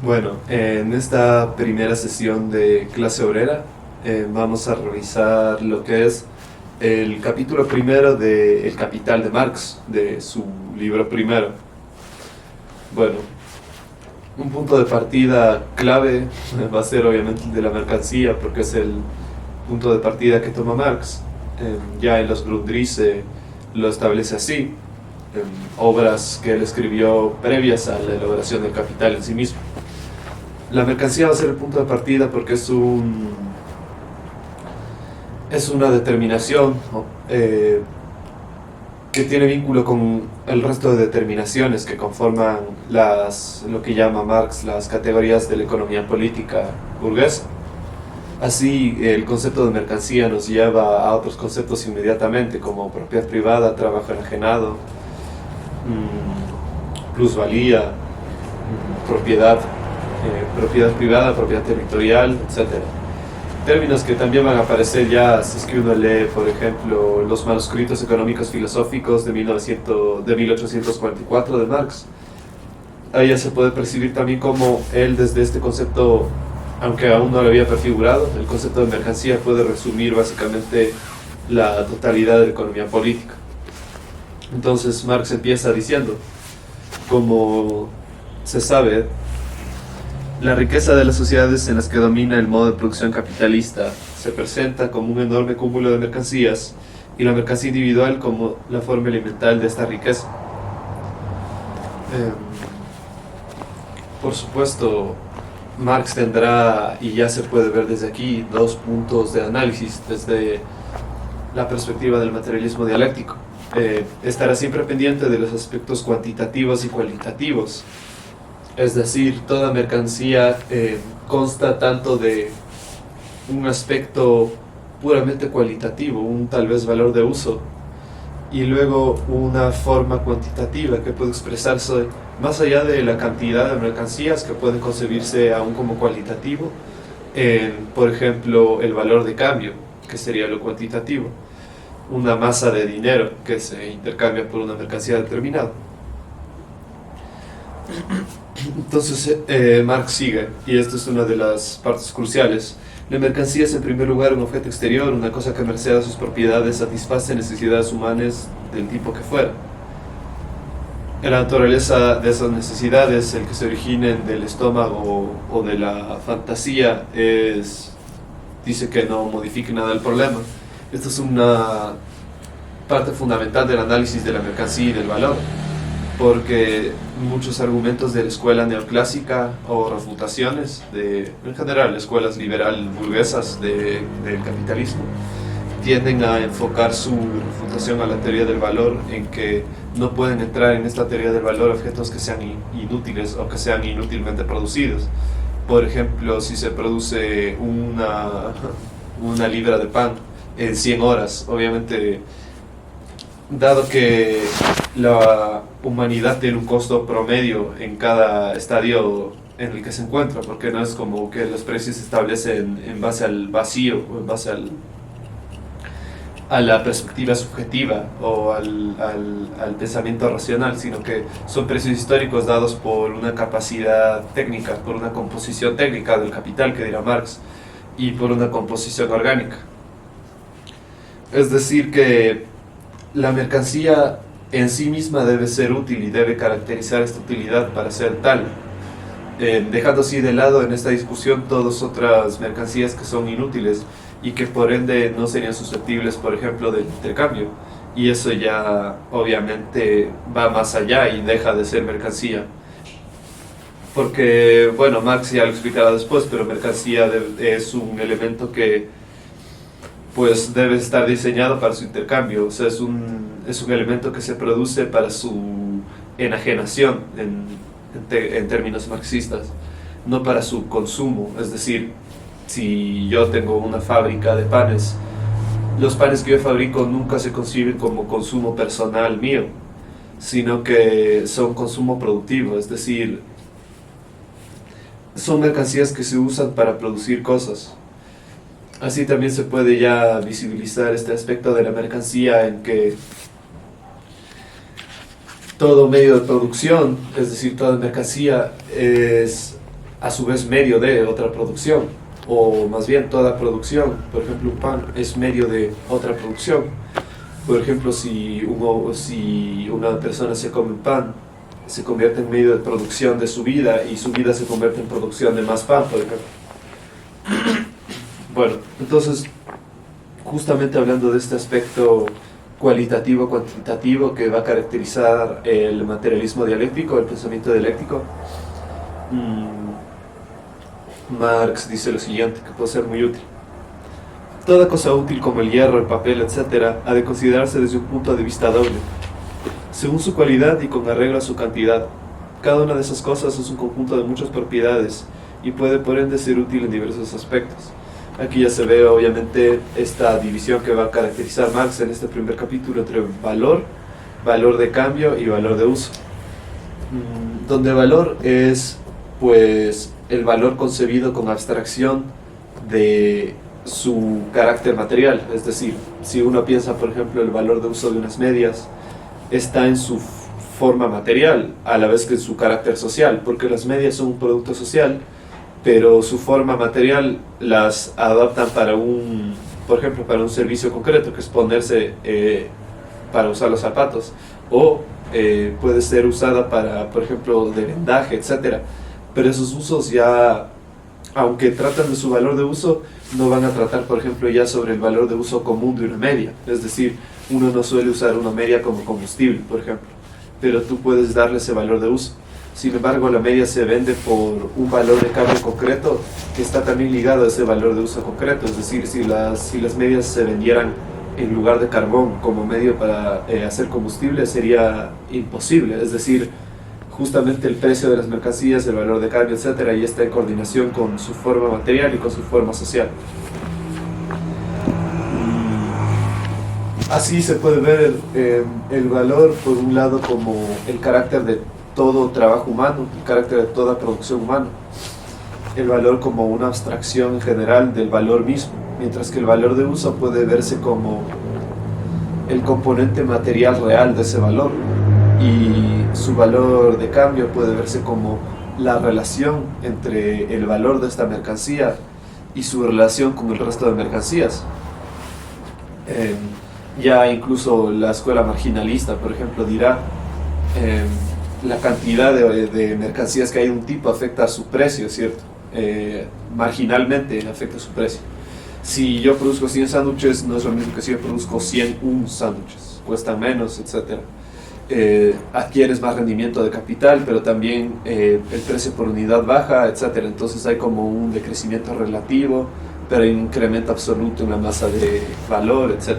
Bueno, en esta primera sesión de clase obrera vamos a revisar lo que es el capítulo primero de El Capital de Marx, de su libro primero. Bueno, un punto de partida clave va a ser obviamente el de la mercancía, porque es el punto de partida que toma Marx. Ya en los Grundrisse lo establece así, en obras que él escribió previas a la elaboración del Capital en sí mismo. La mercancía va a ser el punto de partida porque es una determinación, ¿no? Que tiene vínculo con el resto de determinaciones que conforman lo que llama Marx las categorías de la economía política burguesa. Así, el concepto de mercancía nos lleva a otros conceptos inmediatamente, como propiedad privada, trabajo enajenado, plusvalía, propiedad privada, propiedad territorial, etcétera. Términos que también van a aparecer ya si es que uno lee, por ejemplo, los manuscritos económicos filosóficos de 1844 de Marx. Ahí ya se puede percibir también cómo él desde este concepto, aunque aún no lo había prefigurado, el concepto de mercancía puede resumir básicamente la totalidad de la economía política. Entonces Marx empieza diciendo, como se sabe, la riqueza de las sociedades en las que domina el modo de producción capitalista se presenta como un enorme cúmulo de mercancías y la mercancía individual como la forma elemental de esta riqueza. Por supuesto, Marx tendrá, y ya se puede ver desde aquí, dos puntos de análisis desde la perspectiva del materialismo dialéctico. Estará siempre pendiente de los aspectos cuantitativos y cualitativos. Es decir, toda mercancía consta tanto de un aspecto puramente cualitativo, un tal vez valor de uso, y luego una forma cuantitativa que puede expresarse más allá de la cantidad de mercancías que pueden concebirse aún como cualitativo, por ejemplo, el valor de cambio, que sería lo cuantitativo, una masa de dinero que se intercambia por una mercancía determinada. Entonces Marx sigue, y esto es una de las partes cruciales. La mercancía es en primer lugar un objeto exterior, una cosa que merced a sus propiedades satisface necesidades humanas del tipo que fuera. La naturaleza de esas necesidades, el que se originen del estómago o de la fantasía, dice que no modifique nada del problema. Esto es una parte fundamental del análisis de la mercancía y del valor, porque muchos argumentos de la escuela neoclásica o refutaciones en general, escuelas liberal burguesas del capitalismo, tienden a enfocar su refutación a la teoría del valor en que no pueden entrar en esta teoría del valor objetos que sean inútiles o que sean inútilmente producidos. Por ejemplo, si se produce una libra de pan en 100 horas, obviamente, dado que la humanidad tiene un costo promedio en cada estadio en el que se encuentra, porque no es como que los precios se establecen en base al vacío o en base a la perspectiva subjetiva o al pensamiento racional, sino que son precios históricos dados por una capacidad técnica, por una composición técnica del capital, que dirá Marx, y por una composición orgánica. Es decir, que la mercancía en sí misma debe ser útil y debe caracterizar esta utilidad para ser tal, dejando así de lado en esta discusión todas otras mercancías que son inútiles y que por ende no serían susceptibles, por ejemplo, del intercambio, y eso ya obviamente va más allá y deja de ser mercancía, porque, bueno, Marx ya lo explicará después, pero mercancía es un elemento que pues debe estar diseñado para su intercambio. O sea, es un elemento que se produce para su enajenación en términos marxistas, no para su consumo. Es decir, si yo tengo una fábrica de panes, los panes que yo fabrico nunca se conciben como consumo personal mío, sino que son consumo productivo, es decir, son mercancías que se usan para producir cosas. Así también se puede ya visibilizar este aspecto de la mercancía en que todo medio de producción, es decir, toda mercancía, es a su vez medio de otra producción, o más bien toda producción. Por ejemplo, un pan es medio de otra producción. Por ejemplo, si una persona se come un pan, se convierte en medio de producción de su vida, y su vida se convierte en producción de más pan, por ejemplo. Bueno, entonces, justamente hablando de este aspecto cualitativo, cuantitativo, que va a caracterizar el materialismo dialéctico, el pensamiento dialéctico, Marx dice lo siguiente, que puede ser muy útil. Toda cosa útil como el hierro, el papel, etc., ha de considerarse desde un punto de vista doble, según su cualidad y con arreglo a su cantidad. Cada una de esas cosas es un conjunto de muchas propiedades y puede por ende ser útil en diversos aspectos. Aquí ya se ve obviamente esta división que va a caracterizar Marx en este primer capítulo entre valor, valor de cambio y valor de uso. Donde valor es pues el valor concebido con abstracción de su carácter material, es decir, si uno piensa por ejemplo el valor de uso de unas medias, está en su forma material a la vez que en su carácter social, porque las medias son un producto social, pero su forma material las adaptan para por ejemplo, para un servicio concreto, que es ponerse para usar los zapatos, o puede ser usada para, por ejemplo, de vendaje, etcétera. Pero esos usos ya, aunque tratan de su valor de uso, no van a tratar, por ejemplo, ya sobre el valor de uso común de una media. Es decir, uno no suele usar una media como combustible, por ejemplo, pero tú puedes darle ese valor de uso. Sin embargo, la media se vende por un valor de cambio concreto que está también ligado a ese valor de uso concreto. Es decir, si las medias se vendieran en lugar de carbón como medio para hacer combustible, sería imposible. Es decir, justamente el precio de las mercancías, el valor de cambio, etcétera, y está en coordinación con su forma material y con su forma social. Así se puede ver el valor, por un lado, como el carácter de todo trabajo humano, el carácter de toda producción humana, el valor como una abstracción general del valor mismo, mientras que el valor de uso puede verse como el componente material real de ese valor, y su valor de cambio puede verse como la relación entre el valor de esta mercancía y su relación con el resto de mercancías. Ya incluso la escuela marginalista, por ejemplo, dirá la cantidad de mercancías que hay de un tipo afecta a su precio, ¿cierto? Marginalmente afecta a su precio. Si yo produzco 100 sándwiches, no es lo mismo que si yo produzco 101 sándwiches, cuestan menos, etc. Adquieres más rendimiento de capital, pero también el precio por unidad baja, etc. Entonces hay como un decrecimiento relativo, pero hay un incremento absoluto en la masa de valor, etc.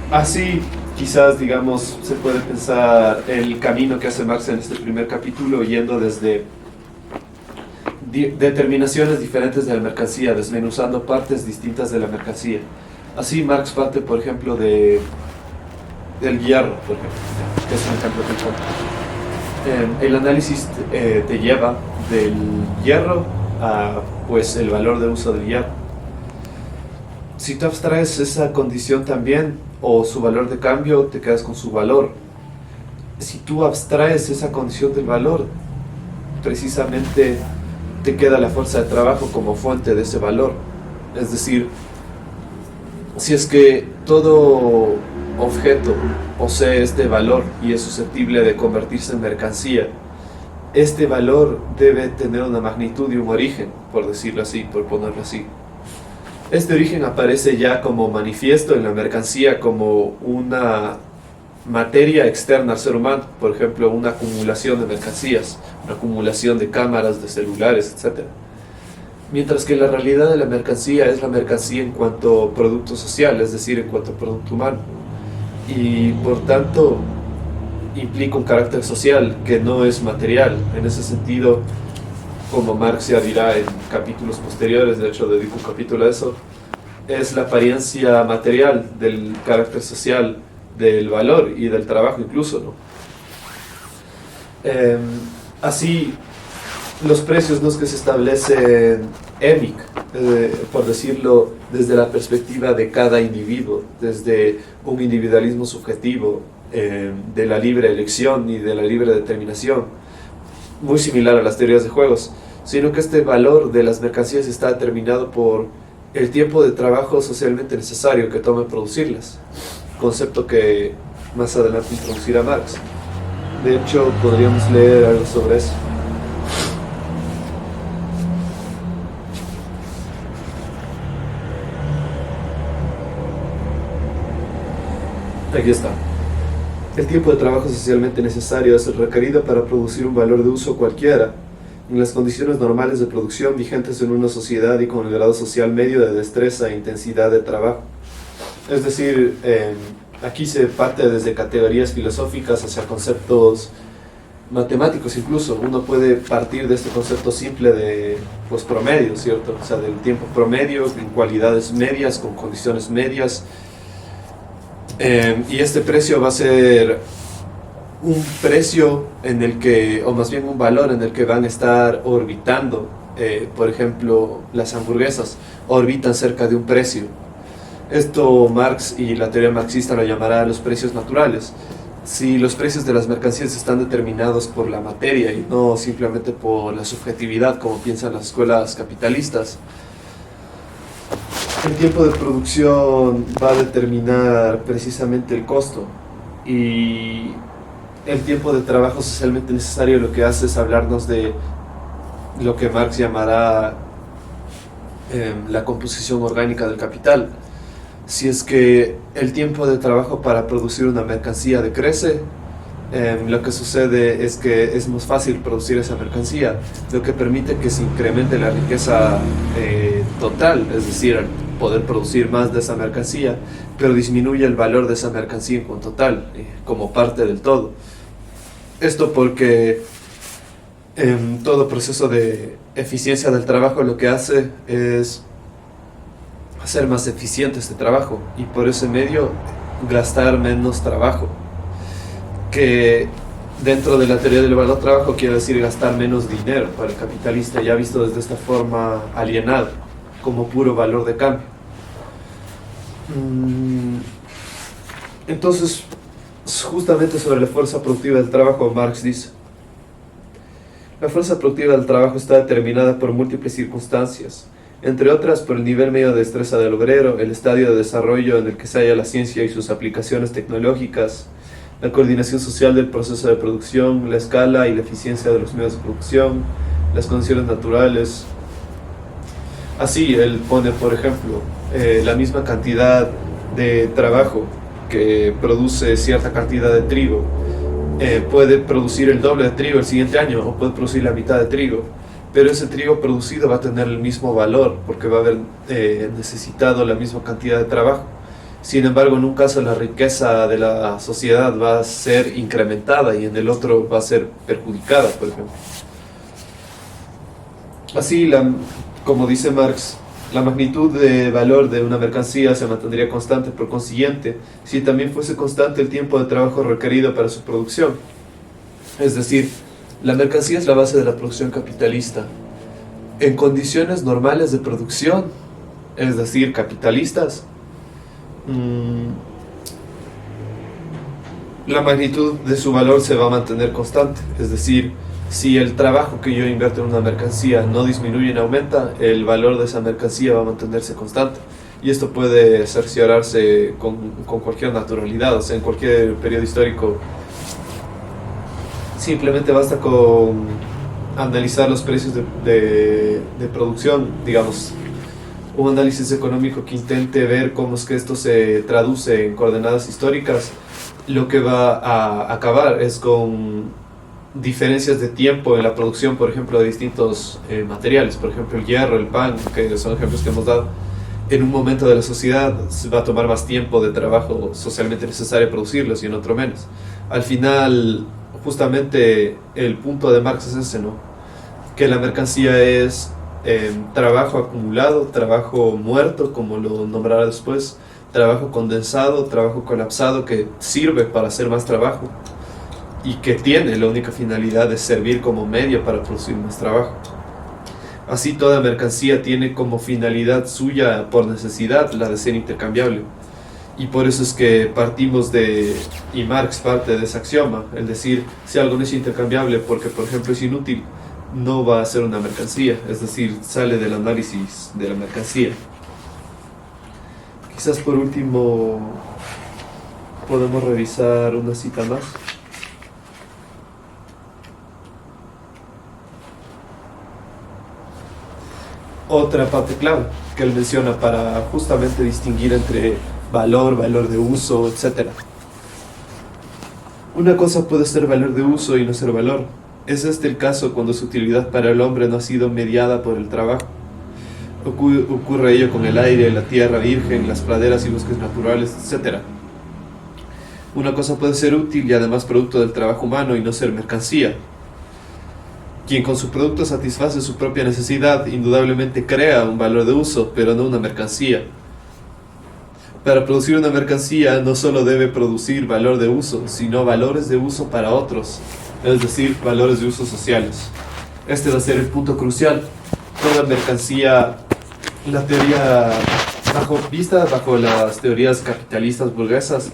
Así, quizás, digamos, se puede pensar el camino que hace Marx en este primer capítulo, yendo desde determinaciones diferentes de la mercancía, desmenuzando partes distintas de la mercancía. Así, Marx parte, por ejemplo, del hierro, por ejemplo, que es un ejemplo que pongo. El análisis te lleva del hierro a, pues, el valor de uso del hierro. Si tú abstraes esa condición también, o su valor de cambio, te quedas con su valor. Si tú abstraes esa condición del valor, precisamente te queda la fuerza de trabajo como fuente de ese valor. Es decir, si es que todo objeto posee este valor y es susceptible de convertirse en mercancía, este valor debe tener una magnitud y un origen, por decirlo así, por ponerlo así. Este origen aparece ya como manifiesto en la mercancía como una materia externa al ser humano, por ejemplo, una acumulación de mercancías, una acumulación de cámaras, de celulares, etc. Mientras que la realidad de la mercancía es la mercancía en cuanto producto social, es decir, en cuanto producto humano, y por tanto implica un carácter social que no es material. En ese sentido, como Marx ya dirá en capítulos posteriores, de hecho dedico un capítulo a eso, es la apariencia material del carácter social, del valor y del trabajo incluso, ¿no? Así, los precios no es que se establecen EMIC, por decirlo, desde la perspectiva de cada individuo, desde un individualismo subjetivo, de la libre elección y de la libre determinación, muy similar a las teorías de juegos, sino que este valor de las mercancías está determinado por el tiempo de trabajo socialmente necesario que tome producirlas, concepto que más adelante introducirá Marx. De hecho, podríamos leer algo sobre eso. Aquí está. El tiempo de trabajo socialmente necesario es el requerido para producir un valor de uso cualquiera, en las condiciones normales de producción vigentes en una sociedad y con el grado social medio de destreza e intensidad de trabajo. Es decir, aquí se parte desde categorías filosóficas hacia conceptos matemáticos incluso. Uno puede partir de este concepto simple de pues, promedio, ¿cierto? O sea, del tiempo promedio, en cualidades medias, con condiciones medias. Y este precio va a ser un precio en el que, o más bien un valor en el que van a estar orbitando. Por ejemplo, las hamburguesas orbitan cerca de un precio. Esto Marx y la teoría marxista lo llamará los precios naturales. Si los precios de las mercancías están determinados por la materia y no simplemente por la subjetividad, como piensan las escuelas capitalistas, el tiempo de producción va a determinar precisamente el costo, y el tiempo de trabajo socialmente necesario lo que hace es hablarnos de lo que Marx llamará la composición orgánica del capital. Si es que el tiempo de trabajo para producir una mercancía decrece, lo que sucede es que es más fácil producir esa mercancía, lo que permite que se incremente la riqueza total, es decir, al poder producir más de esa mercancía, pero disminuye el valor de esa mercancía en cuanto tal, como parte del todo. Esto porque todo proceso de eficiencia del trabajo lo que hace es hacer más eficiente este trabajo, y por ese medio gastar menos trabajo, que dentro de la teoría del valor trabajo quiere decir gastar menos dinero para el capitalista, ya visto desde esta forma alienado, como puro valor de cambio. Entonces, justamente sobre la fuerza productiva del trabajo, Marx dice: la fuerza productiva del trabajo está determinada por múltiples circunstancias, entre otras por el nivel medio de destreza del obrero, el estadio de desarrollo en el que se halla la ciencia y sus aplicaciones tecnológicas, la coordinación social del proceso de producción, la escala y la eficiencia de los medios de producción, las condiciones naturales. Así, él pone, por ejemplo, la misma cantidad de trabajo que produce cierta cantidad de trigo, puede producir el doble de trigo el siguiente año, o puede producir la mitad de trigo, pero ese trigo producido va a tener el mismo valor porque va a haber necesitado la misma cantidad de trabajo. Sin embargo, en un caso la riqueza de la sociedad va a ser incrementada y en el otro va a ser perjudicada, por ejemplo. Así, como dice Marx, la magnitud de valor de una mercancía se mantendría constante, por consiguiente, si también fuese constante el tiempo de trabajo requerido para su producción. Es decir, la mercancía es la base de la producción capitalista. En condiciones normales de producción, es decir, capitalistas, la magnitud de su valor se va a mantener constante. Es decir, si el trabajo que yo invierto en una mercancía no disminuye ni aumenta, el valor de esa mercancía va a mantenerse constante. Y esto puede cerciorarse con cualquier naturalidad, o sea, en cualquier periodo histórico. Simplemente basta con analizar los precios de producción, digamos, un análisis económico que intente ver cómo es que esto se traduce en coordenadas históricas. Lo que va a acabar es con diferencias de tiempo en la producción, por ejemplo, de distintos materiales, por ejemplo, el hierro, el pan, que son ejemplos que hemos dado. En un momento de la sociedad se va a tomar más tiempo de trabajo socialmente necesario producirlos y en otro menos. Al final, justamente el punto de Marx es ese, ¿no? Que la mercancía es trabajo acumulado, trabajo muerto, como lo nombrará después, trabajo condensado, trabajo colapsado que sirve para hacer más trabajo y que tiene la única finalidad de servir como medio para producir más trabajo. Así, toda mercancía tiene como finalidad suya por necesidad la de ser intercambiable. Y por eso es que partimos de, y Marx parte de ese axioma, es decir, si algo no es intercambiable porque, por ejemplo, es inútil, no va a ser una mercancía, es decir, sale del análisis de la mercancía. Quizás por último podemos revisar una cita más. Otra parte clave que él menciona para justamente distinguir entre valor, valor de uso, etc. Una cosa puede ser valor de uso y no ser valor. Es este el caso cuando su utilidad para el hombre no ha sido mediada por el trabajo. Ocurre ello con el aire, la tierra virgen, las praderas y bosques naturales, etc. Una cosa puede ser útil y además producto del trabajo humano y no ser mercancía. Quien con su producto satisface su propia necesidad indudablemente crea un valor de uso, pero no una mercancía. Para producir una mercancía no solo debe producir valor de uso, sino valores de uso para otros, es decir, valores de uso sociales. Este va a ser el punto crucial. Toda mercancía, la teoría bajo las teorías capitalistas burguesas,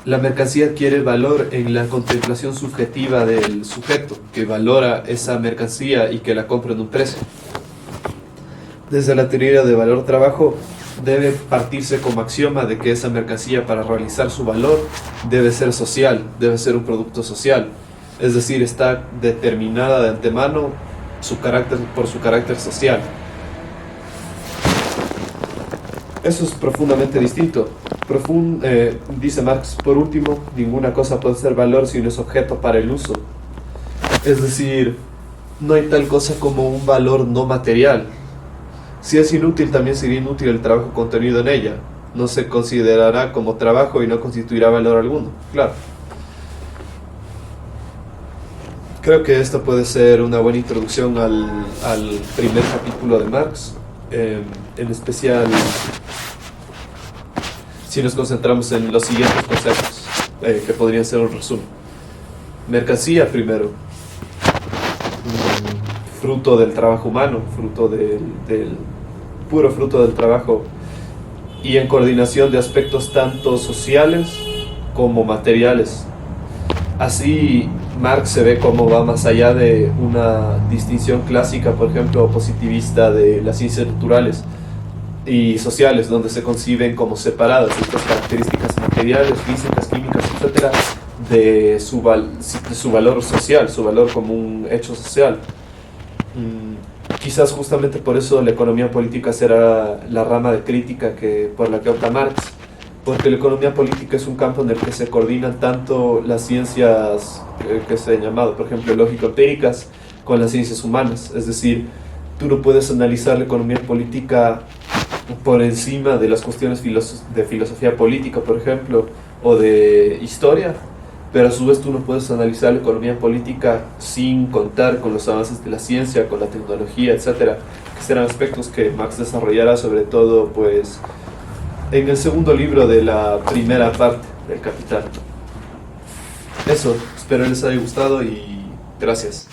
la mercancía adquiere valor en la contemplación subjetiva del sujeto, que valora esa mercancía y que la compra en un precio. Desde la teoría de valor-trabajo, debe partirse como axioma de que esa mercancía, para realizar su valor, debe ser social, debe ser un producto social. Es decir, está determinada de antemano por su carácter social. Eso es profundamente distinto. Dice Marx, por último, ninguna cosa puede ser valor si no es objeto para el uso. Es decir, no hay tal cosa como un valor no material. Si es inútil, también sería inútil el trabajo contenido en ella. No se considerará como trabajo y no constituirá valor alguno. Claro. Creo que esta puede ser una buena introducción al primer capítulo de Marx. En especial si nos concentramos en los siguientes conceptos, que podrían ser un resumen. Mercancía primero, fruto del trabajo humano, puro fruto del trabajo, y en coordinación de aspectos tanto sociales como materiales. Así Marx se ve como va más allá de una distinción clásica, por ejemplo, positivista de las ciencias naturales y sociales, donde se conciben como separadas estas características materiales, físicas, químicas, etcétera, de su valor social, su valor como un hecho social. Quizás justamente por eso la economía política será la rama de crítica por la que opta Marx, porque la economía política es un campo en el que se coordinan tanto las ciencias que se han llamado, por ejemplo, lógico-empíricas, con las ciencias humanas. Es decir, tú no puedes analizar la economía política por encima de las cuestiones de filosofía política, por ejemplo, o de historia, pero a su vez tú no puedes analizar la economía política sin contar con los avances de la ciencia, con la tecnología, etcétera, que serán aspectos que Marx desarrollará sobre todo pues en el segundo libro de la primera parte del Capital. Eso, espero les haya gustado y gracias.